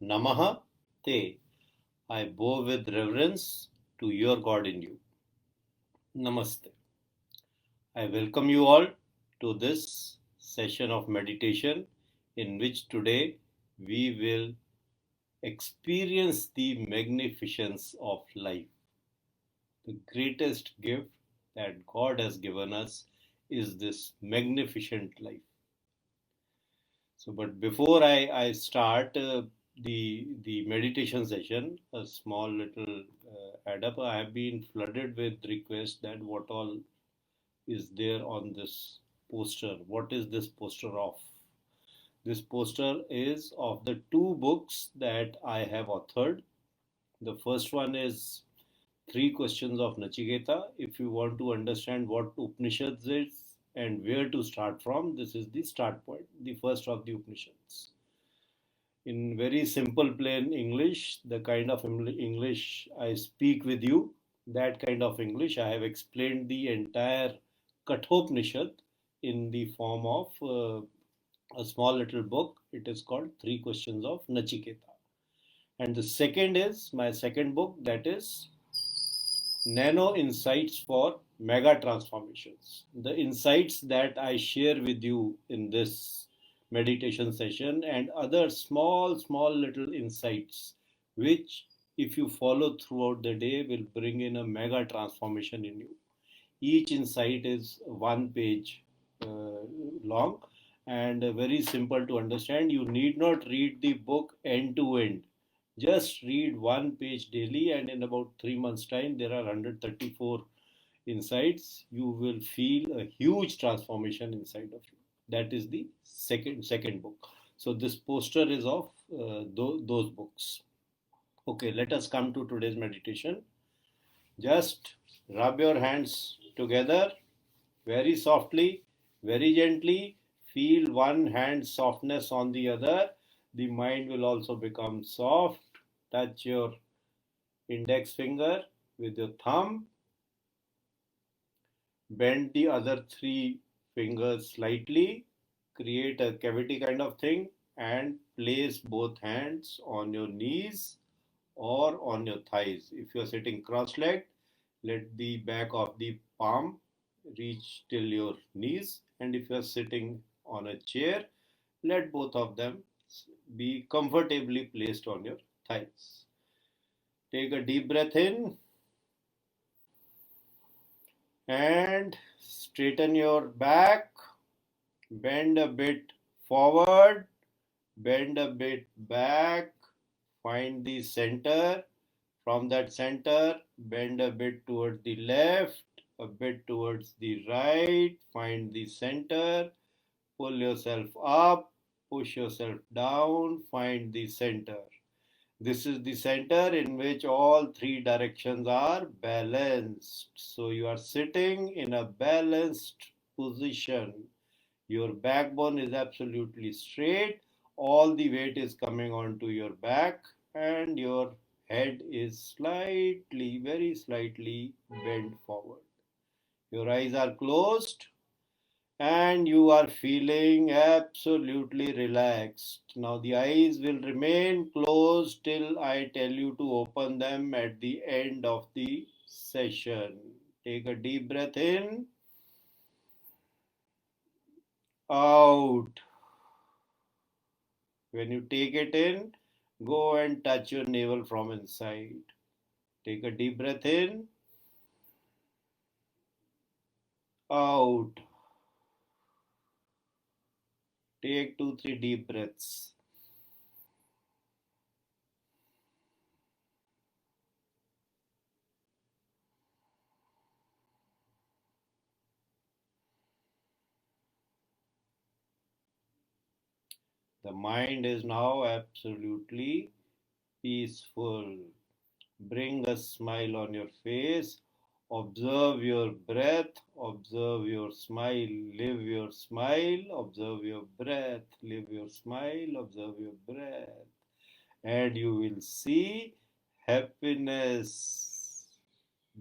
Namaha Te. I bow with reverence to your God in you. Namaste. I welcome you all to this session of meditation in which today we will experience the magnificence of life. The greatest gift that God has given us is this magnificent life. So, but before I start the meditation session, a small little add up. I have been flooded with requests that what all is there on this poster. What is this poster of? This poster is of the two books that I have authored. The first one is Three Questions of Nachiketa. If you want to understand what Upanishads is and where to start from, this is the start point, the first of the Upanishads. In very simple, plain English, the kind of English I speak with you, that kind of English, I have explained the entire Kathopanishad in the form of a small little book. It is called Three Questions of Nachiketa. And the second is my second book, that is Nano Insights for Mega Transformations. The insights that I share with you in this meditation session and other small little insights, which, if you follow throughout the day, will bring in a mega transformation in you. Each insight is one page long and very simple to understand. You need not read the book end to end. Just read one page daily, and in about 3 months' time, there are 134 insights. You will feel a huge transformation inside of you. That is the second book. So this poster is of those books. Okay, let us come to today's meditation. Just rub your hands together very softly, very gently. Feel one hand's softness on the other. The mind will also become soft. Touch your index finger with your thumb. Bend the other three fingers slightly. Create a cavity kind of thing and place both hands on your knees or on your thighs. If you are sitting cross-legged, let the back of the palm reach till your knees, and if you are sitting on a chair, let both of them be comfortably placed on your thighs. Take a deep breath in and straighten your back, bend a bit forward, bend a bit back, find the center. From that center, bend a bit towards the left, a bit towards the right, find the center, pull yourself up, push yourself down, find the center. This is the center in which all three directions are balanced. So you are sitting in a balanced position. Your backbone is absolutely straight. All the weight is coming onto your back, and your head is slightly, very slightly bent forward. Your eyes are closed and you are feeling absolutely relaxed. Now the eyes will remain closed till I tell you to open them at the end of the session. Take a deep breath in, out. When you take it in, go and touch your navel from inside. Take a deep breath in, out. Take 2, 3 deep breaths. The mind is now absolutely peaceful. Bring a smile on your face. Observe your breath. Observe your smile. Live your smile. Observe your breath. Live your smile. Observe your breath. And you will see happiness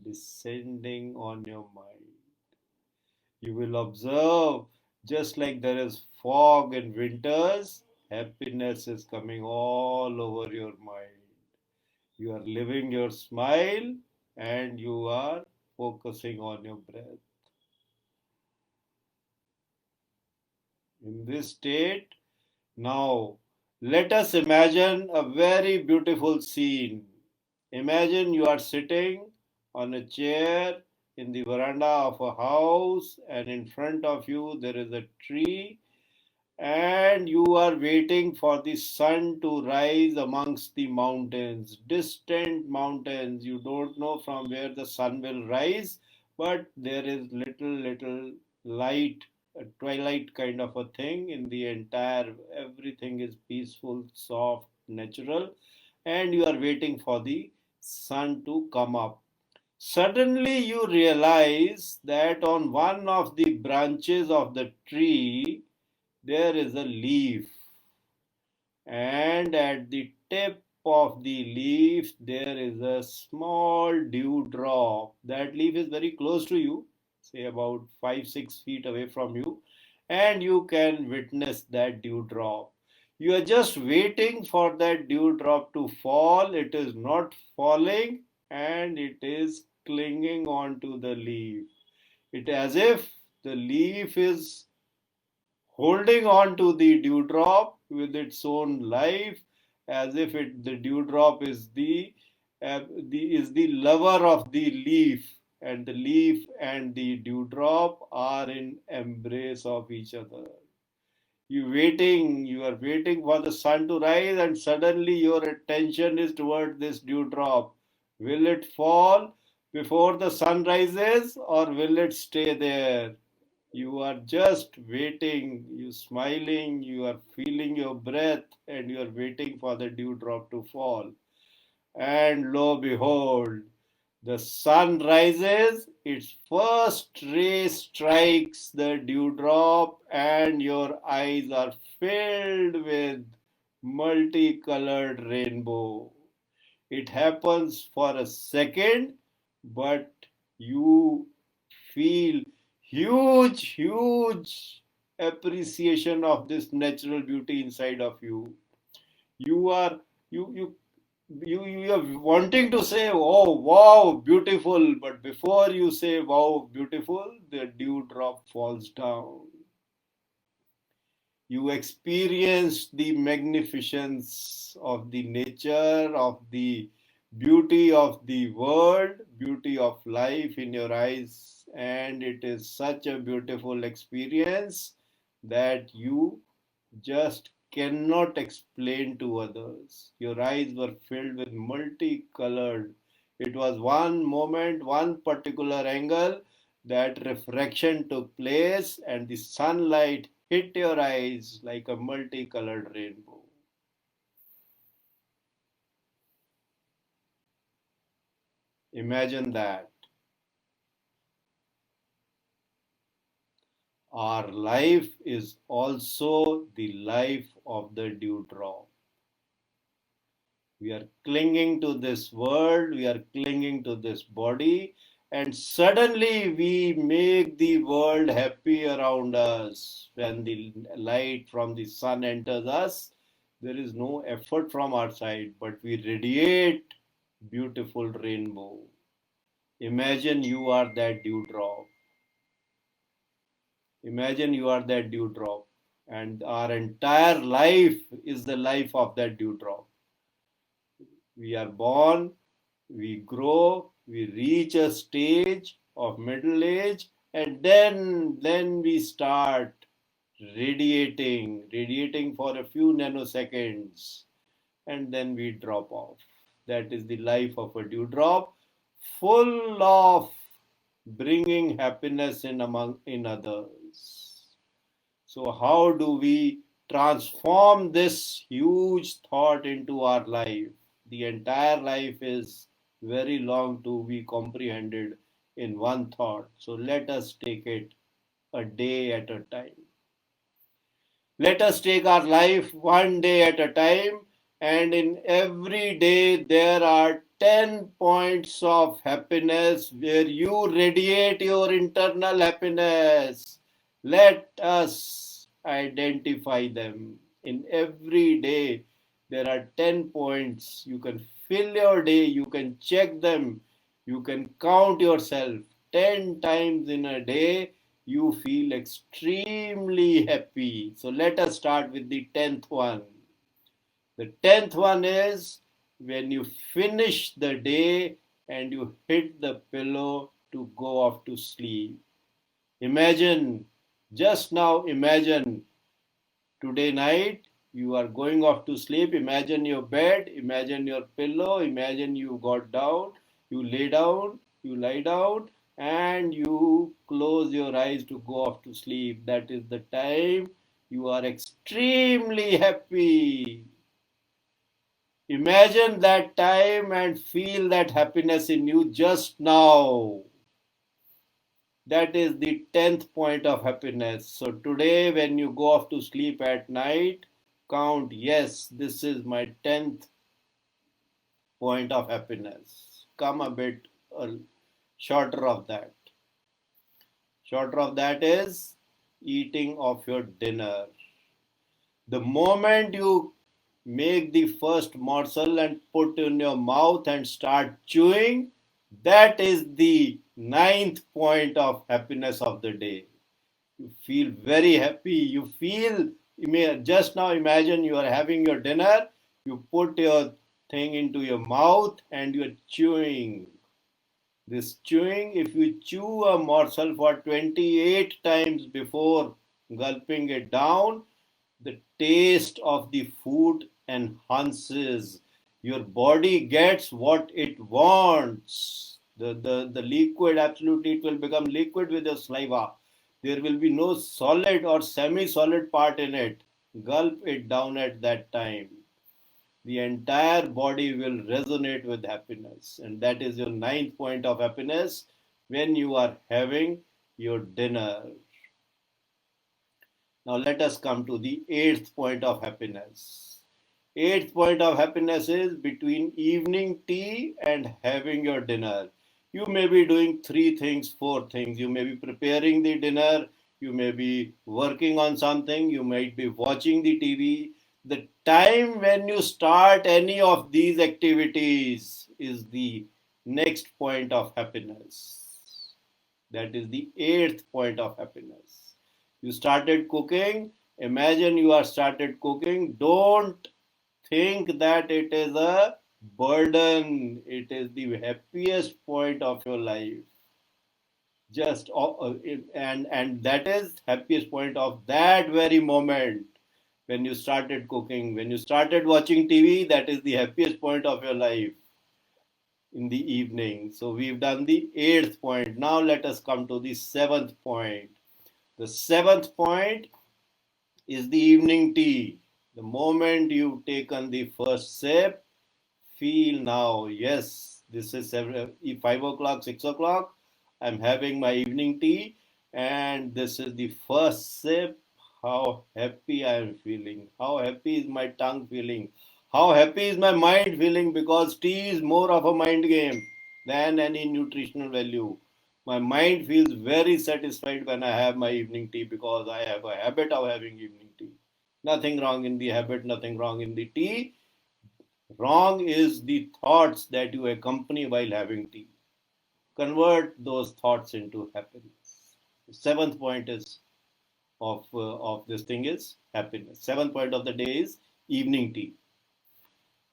descending on your mind. You will observe, just like there is fog in winters, Happiness is coming all over your mind. You are living your smile and you are focusing on your breath. In this state, now let us imagine a very beautiful scene. Imagine you are sitting on a chair in the veranda of a house, and in front of you there is a tree, and you are waiting for the sun to rise amongst the mountains, distant mountains. You don't know from where the sun will rise, but there is little light, a twilight kind of a thing in the entire, everything is peaceful, soft, natural, and you are waiting for the sun to come up. Suddenly you realize that on one of the branches of the tree there is a leaf, and at the tip of the leaf there is a small dewdrop. That leaf is very close to you, say about 5 6 feet away from you, and you can witness that dewdrop. You are just waiting for that dewdrop to fall. It is not falling, and it is clinging on to the leaf. It as if the leaf is holding on to the dewdrop with its own life, as if the dewdrop is the lover of the leaf, and the leaf and the dewdrop are in embrace of each other. You are waiting for the sun to rise, and suddenly your attention is toward this dewdrop. Will it fall before the sun rises, or will it stay there? You are just waiting, you smiling, you are feeling your breath, and you are waiting for the dewdrop to fall. And lo behold, the sun rises, its first ray strikes the dewdrop, and your eyes are filled with multicolored rainbow. It happens for a second, but you feel huge appreciation of this natural beauty inside of you. You are you you you are wanting to say, oh wow, beautiful, but before you say wow, beautiful, the dewdrop falls down. You experience the magnificence of the nature, of the beauty of the world, beauty of life in your eyes, and it is such a beautiful experience that you just cannot explain to others. Your eyes were filled with multicolored. It was one moment, one particular angle that refraction took place, and the sunlight hit your eyes like a multicolored rainbow. Imagine that. Our life is also the life of the dewdrop. We are clinging to this world, we are clinging to this body, and suddenly we make the world happy around us. When the light from the sun enters us, there is no effort from our side, but we radiate beautiful rainbow. Imagine you are that dewdrop. Imagine you are that dewdrop, and our entire life is the life of that dewdrop. We are born, we grow, we reach a stage of middle age, and then we start radiating for a few nanoseconds, and then we drop off. That is the life of a dewdrop, full of bringing happiness in others. So, how do we transform this huge thought into our life? The entire life is very long to be comprehended in one thought. So, let us take it a day at a time. Let us take our life one day at a time, and in every day there are 10 points of happiness where you radiate your internal happiness. Let us identify them. In every day, there are 10 points. You can fill your day, you can check them, you can count yourself 10 times in a day. You feel extremely happy. So let us start with the 10th one. The 10th one is when you finish the day and you hit the pillow to go off to sleep. Imagine, just now imagine today night you are going off to sleep. Imagine your bed, imagine your pillow, imagine you got down, you lie down, and you close your eyes to go off to sleep. That is the time you are extremely happy. Imagine that time and feel that happiness in you just now. That is the 10th point of happiness. So today, when you go off to sleep at night, count, yes, this is my 10th point of happiness. Come a bit shorter of that. Shorter of that is eating of your dinner. The moment you make the first morsel and put in your mouth and start chewing, that is the 9th point of happiness of the day. You feel very happy. You feel, just now imagine you are having your dinner, you put your thing into your mouth and you're chewing. This chewing, if you chew a morsel for 28 times before gulping it down, the taste of the food enhances. Your body gets what it wants. The liquid, absolutely, it will become liquid with the saliva. There will be no solid or semi-solid part in it. Gulp it down at that time. The entire body will resonate with happiness. And that is your 9th point of happiness when you are having your dinner. Now let us come to the 8th point of happiness. 8th point of happiness is between evening tea and having your dinner. You may be doing 3 things, 4 things. You may be preparing the dinner, you may be working on something, you might be watching the TV. The time when you start any of these activities is the next point of happiness. That is the 8th point of happiness. You started cooking. Imagine you are started cooking. Don't think that it is a burden. It is the happiest point of your life. Just and that is happiest point of that very moment when you started cooking. When you started watching TV, that is the happiest point of your life in the evening. So we've done the 8th point. Now let us come to the 7th point. The 7th point is the evening tea. The moment you've taken the first sip, feel now, yes, this is 5 o'clock, 6 o'clock. I'm having my evening tea, and this is the first sip. How happy I am feeling. How happy is my tongue feeling. How happy is my mind feeling, because tea is more of a mind game than any nutritional value. My mind feels very satisfied when I have my evening tea, because I have a habit of having evening tea. Nothing wrong in the habit, nothing wrong in the tea. Wrong is the thoughts that you accompany while having tea. Convert those thoughts into happiness. The 7th point is of this thing is happiness. 7th point of the day is evening tea.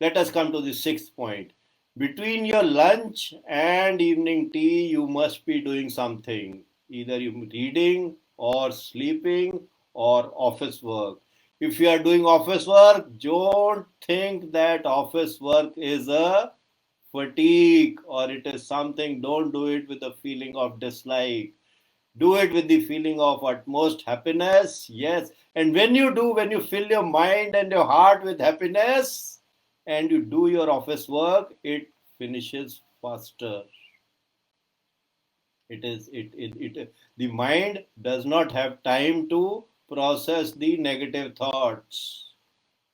Let us come to the 6th point. Between your lunch and evening tea, you must be doing something. Either you're reading or sleeping or office work. If you are doing office work, don't think that office work is a fatigue or it is something. Don't do it with a feeling of dislike. Do it with the feeling of utmost happiness. Yes. And when you do, when you fill your mind and your heart with happiness and you do your office work, it finishes faster. The mind does not have time to process the negative thoughts.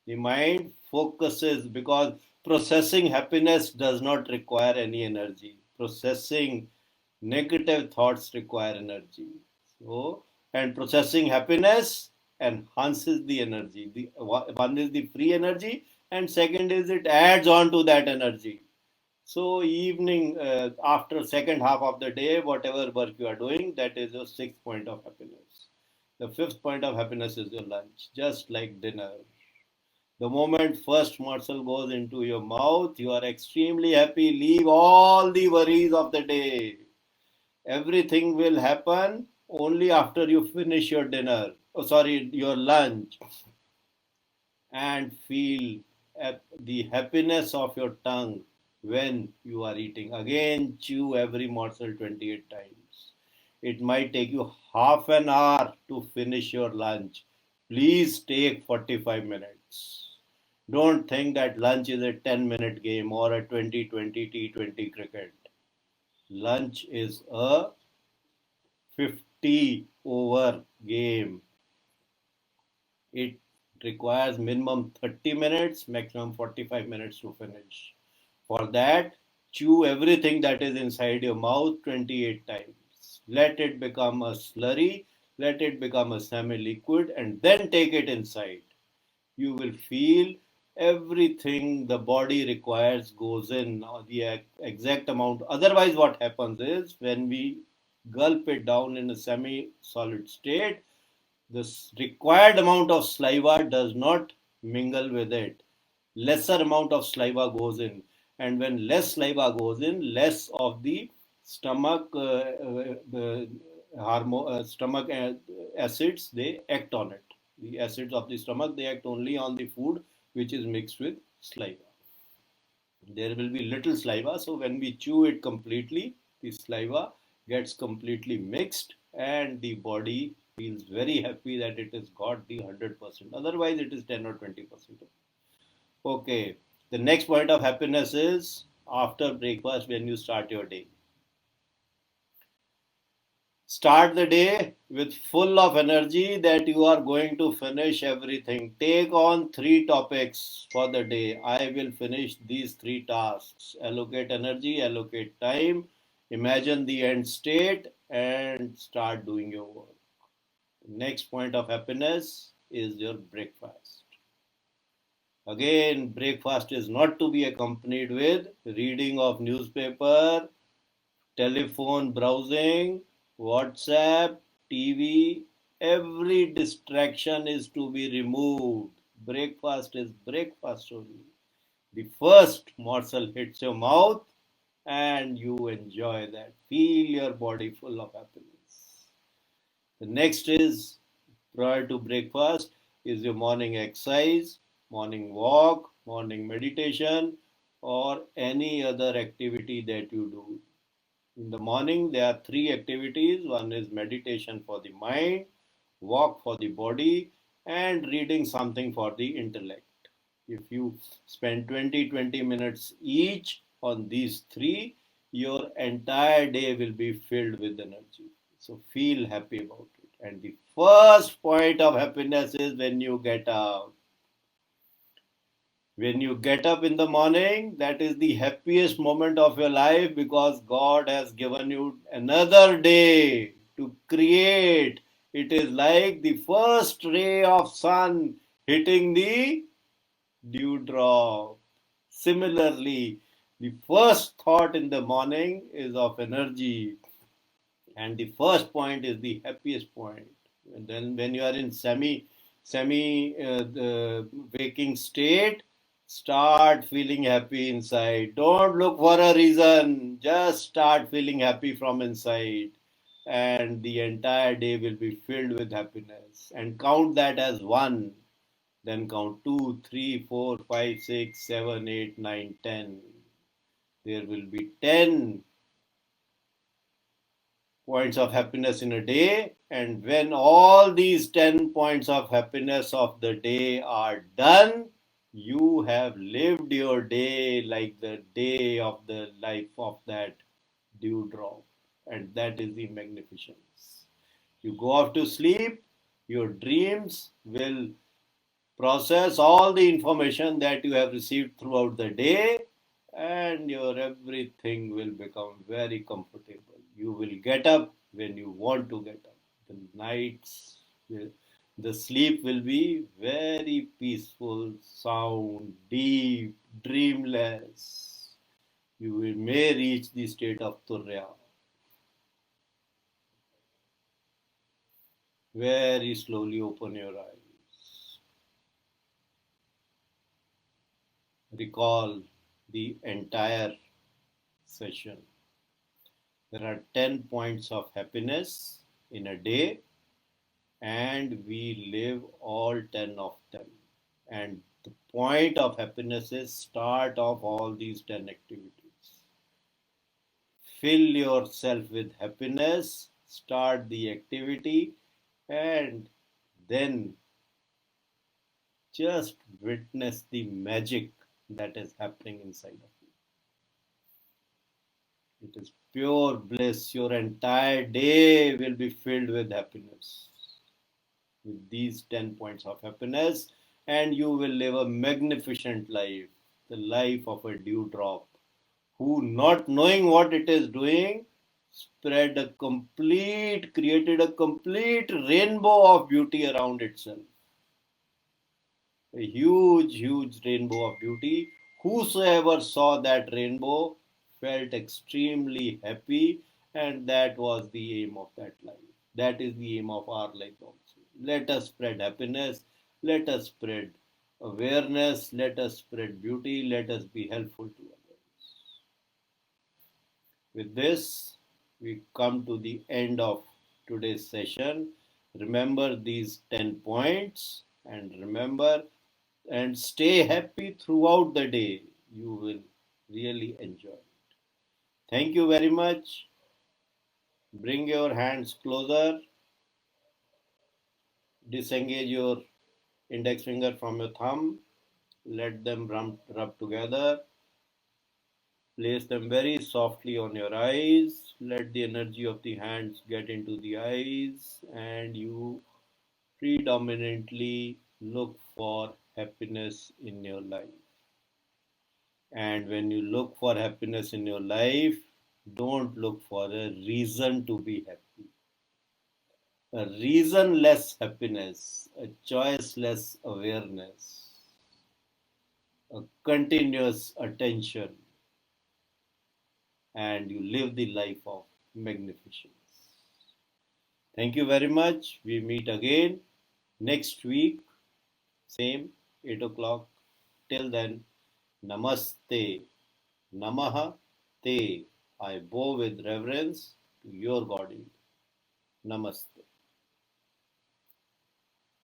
The mind focuses, because processing happiness does not require any energy. Processing negative thoughts require energy. So, and processing happiness enhances the energy. One is the free energy, and second is it adds on to that energy. So evening, after second half of the day, whatever work you are doing, that is your sixth point of happiness. The fifth point of happiness is your lunch, just like dinner. The moment first morsel goes into your mouth, you are extremely happy. Leave all the worries of the day. Everything will happen only after you finish your dinner. Oh, sorry, your lunch, and feel the happiness of your tongue when you are eating. Again, chew every morsel 28 times. It might take you half an hour to finish your lunch. Please take 45 minutes. Don't think that lunch is a 10-minute game or a 2020 T20 cricket. Lunch is a 50 over game. It requires minimum 30 minutes, maximum 45 minutes to finish. For that, chew everything that is inside your mouth 28 times. Let it become a slurry, let it become a semi liquid, and then take it inside. You will feel everything the body requires goes in, the exact amount. Otherwise, what happens is when we gulp it down in a semi solid state, this required amount of saliva does not mingle with it. Lesser amount of saliva goes in, and when less saliva goes in, less of the stomach stomach acids they act on it. The acids of the stomach they act only on the food which is mixed with saliva. There will be little saliva, so when we chew it completely, the saliva gets completely mixed and the body feels very happy that it has got the 100%. Otherwise it is 10 or 20%. Okay, the next point of happiness is after breakfast when you start your day. Start the day with full of energy that you are going to finish everything. Take on three topics for the day. I will finish these three tasks. Allocate energy, allocate time, imagine the end state, and start doing your work. Next point of happiness is your breakfast. Again, breakfast is not to be accompanied with reading of newspaper, telephone browsing, WhatsApp, TV. Every distraction is to be removed. Breakfast is breakfast only. The first morsel hits your mouth and you enjoy that. Feel your body full of happiness. The next is prior to breakfast is your morning exercise, morning walk, morning meditation, or any other activity that you do. In the morning, there are three activities. One is meditation for the mind, walk for the body, and reading something for the intellect. If you spend 20 minutes each on these three, your entire day will be filled with energy. So feel happy about it. And the first point of happiness is when you get up. When you get up in the morning, that is the happiest moment of your life because God has given you another day to create. It is like the first ray of sun hitting the dewdrop. Similarly, the first thought in the morning is of energy, and the first point is the happiest point. And then when you are in semi the waking state, start feeling happy inside. Don't look for a reason, just start feeling happy from inside, and the entire day will be filled with happiness. And count that as one, then count 2, 3, 4, 5, 6, 7, 8, 9, 10. There will be 10 points of happiness in a day, and when all these 10 points of happiness of the day are done, you have lived your day like the day of the life of that dewdrop, and that is the magnificence. You go off to sleep, your dreams will process all the information that you have received throughout the day, and your everything will become very comfortable. You will get up when you want to get up. The The sleep will be very peaceful, sound, deep, dreamless. May reach the state of Turya. Very slowly open your eyes. Recall the entire session. There are 10 points of happiness in a day, and we live all 10 of them. And the point of happiness is start of all these 10 activities. Fill yourself with happiness, start the activity, and then just witness the magic that is happening inside of you. It is pure bliss. Your entire day will be filled with happiness. With these 10 points of happiness, and you will live a magnificent life, the life of a dewdrop, who, not knowing what it is doing, created a complete rainbow of beauty around itself. A huge, huge rainbow of beauty. Whosoever saw that rainbow felt extremely happy, and that was the aim of that life. That is the aim of our life also. Let us spread happiness, let us spread awareness, let us spread beauty, let us be helpful to others. With this, we come to the end of today's session. Remember these 10 points and remember and stay happy throughout the day. You will really enjoy it. Thank you very much. Bring your hands closer. Disengage your index finger from your thumb. Let them rub together. Place them very softly on your eyes. Let the energy of the hands get into the eyes, and you predominantly look for happiness in your life. And when you look for happiness in your life, don't look for a reason to be happy. A reasonless happiness, a choiceless awareness, a continuous attention, and you live the life of magnificence. Thank you very much. We meet again next week, same 8 o'clock. Till then, namaste, namaha, te. I bow with reverence to your body. Namaste.